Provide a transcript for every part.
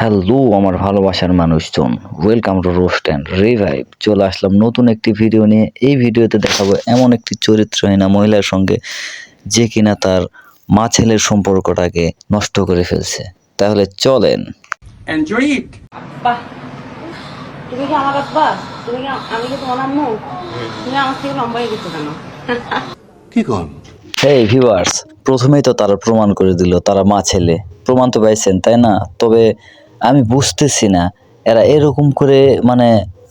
Hello আমার ভালোবাসার মানুষজন, welcome to roast and revive. চলে আসলাম নতুন একটি ভিডিও নিয়ে। এই ভিডিওতে দেখাবো এমন একটি চরিত্রহীনা মহিলার সঙ্গে যে কিনা তার মা ছেলের সম্পর্কটাকে নষ্ট করে ফেলছে। তাহলে চলেন। Enjoy it. বাহ, তুমি কি আমার আব্বা? তুমি কি আমি কি তোমার আম্মু? তুমি আমার থেকে লম্বা হয়ে গেছো কেন? কি কন? হেই ভিউয়ার্স, প্রথমেই তো তারা প্রমাণ করে দিল তারা মা ছেলে। প্রমাণ তো পাইছেন তাই না? তবে আমি বুঝতেছি না এরা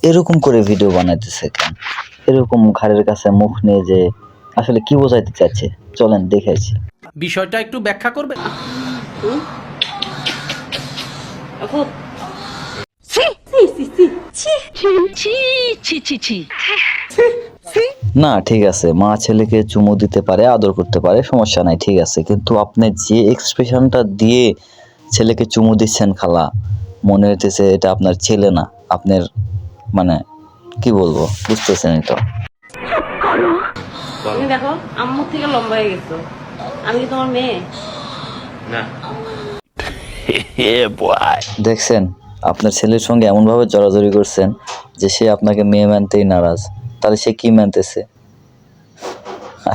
এরকম করে ভিডিও বানাইতেছে কেন? এরকম ঘাড়ের কাছে মুখ নিয়ে যে আসলে কি বোঝাইতে চাচ্ছে, চলেন দেখেছি। বিষয়টা একটু ব্যাখ্যা করবে। আপু, না ঠিক আছে, মা ছেলেকে চুমু দিতে পারে, আদর করতে পারে, সমস্যা নাই, ঠিক আছে। কিন্তু আপনি যে এক্সপ্রেশনটা দিয়ে ছেলেকে চুমু দিচ্ছেন খালা, মনে হইতেছে এটা আপনার ছেলে না, আপনার কি বলবো, বুঝতেছেনই তো। তুমি দেখো আম্মুর থেকে লম্বা হয়ে গেছো। আমি কি তোমার মেয়ে? দেখছেন, আপনার ছেলের সঙ্গে এমনভাবে জড়াজড়ি করছেন যে সে আপনাকে মেয়ে মানতেই নারাজ। তাহলে সে কি মানতেছে?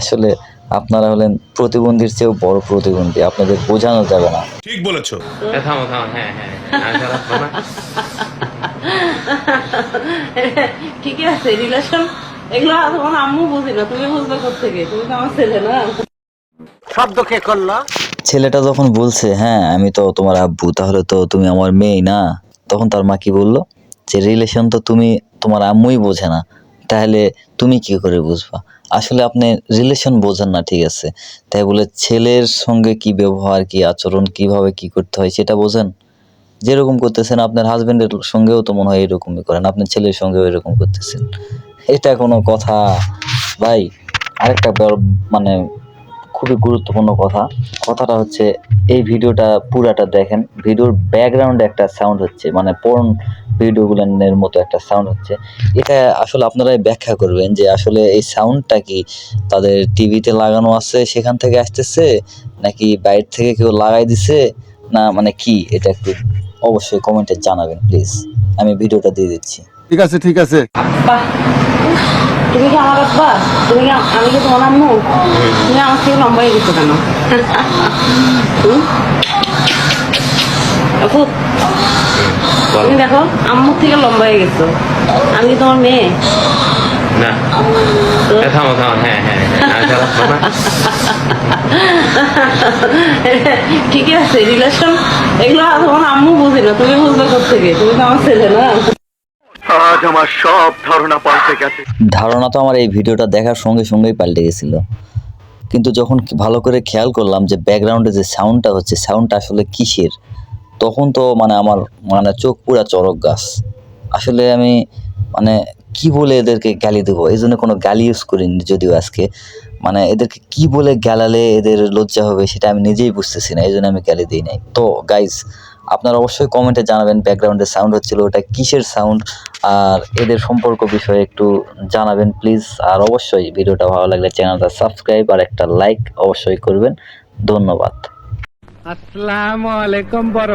আসলে আপনারা হলেন প্রতিবন্ধীর চেয়েও বড় প্রতিবন্ধী, আপনাদের বোঝানো যাবে না। ঠিক বলেছো। থামো হ্যাঁ ঠিকই আছে, রিলেশন এগুলো তোমার আম্মু বুঝি না, তুমি বুঝবে কোথেকে? তুমি তো আমার ছেলে না। শব্দ কে করলো? ছেলেটা যখন বলছে হ্যাঁ আমি তো তোমার আব্বু, তাহলে তো তুমি আমার মেয়ে না, তখন তার মা কি বললো যে রিলেশন তো তোমার আম্মুই বোঝে না, তাহলে তুমি কি করে বুঝবা? আসলে আপনি রিলেশন বোঝেন না, ঠিক আছে, তাই বলে ছেলের সঙ্গে কি ব্যবহার, কি আচরণ, কিভাবে কি করতে হয় সেটা বোঝেন? যেরকম করতেছেন আপনার হাজবেন্ডের সঙ্গেও তো মনে হয় এরকমই করেন, আপনার ছেলের সঙ্গেও এরকম করতেছেন। এটা কোনো কথা ভাই? আরেকটা খুবই গুরুত্বপূর্ণ কথাটা হচ্ছে, এই ভিডিওটা পুরাটা দেখেন, ভিডিওর ব্যাকগ্রাউন্ডে একটা সাউন্ড হচ্ছে, পর্ন ভিডিওগুলোর মতো একটা সাউন্ড হচ্ছে। এটা আসলে আপনারাই ব্যাখ্যা করবেন যে আসলে এই সাউন্ডটা কি তাদের টিভিতে লাগানো আছে সেখান থেকে আসতেছে, নাকি বাইরে থেকে কেউ লাগাই দিছে, না কি, এটা একটু অবশ্যই কমেন্টে জানাবেন প্লিজ। আমি ভিডিওটা দিয়ে দিচ্ছি। ঠিক আছে। বাহ, তুমি কি আমার আব্বা? তুমি কি আমি কি তোমার আম্মু? তুমি আমার থেকে লম্বা হয়ে গেছো কেন? আপু, তুমি দেখো আম্মুর থেকে লম্বা হয়ে গেছো। আমি কি তোমার মেয়ে? থামো হ্যাঁ ঠিকই আছে, রিলেশন এগুলো তোমার আম্মু বুঝি না, তুমি বুঝবে কোথেকে? তুমি তো আমার ছেলে না। আজ আমার সব ধারণা পাল্টে গেছে। ধারণা তো আমার এই ভিডিওটা দেখার সঙ্গে সঙ্গেই পাল্টে গেছিল, কিন্তু যখন ভালো করে খেয়াল করলাম যে ব্যাকগ্রাউন্ডে যে সাউন্ডটা হচ্ছে, সাউন্ডটা আসলে কিসের, তখন তো আমার চোখ পুরা চড়ক গাছ। আসলে আমি কি বলে এদেরকে গালি দেবো, এই জন্য কোনো গালি ইউজ করিনি যদিও আজকে, এদেরকে কি বলে গালালে এদের লজ্জা হবে সেটা আমি নিজেই বুঝতেছি না, এই জন্য আমি গালি দিই নাই। তো গাইজ, আপনারা অবশ্যই কমেন্টে জানাবেন ব্যাকগ্রাউন্ডে সাউন্ড হচ্ছিল ওটা কিসের সাউন্ড, আর এদের সম্পর্ক বিষয়ে একটু জানাবেন প্লিজ। আর অবশ্যই ভিডিওটা ভালো লাগলে চ্যানেলটা সাবস্ক্রাইব আর একটা লাইক অবশ্যই করবেন। ধন্যবাদ। আসসালামু আলাইকুম বড়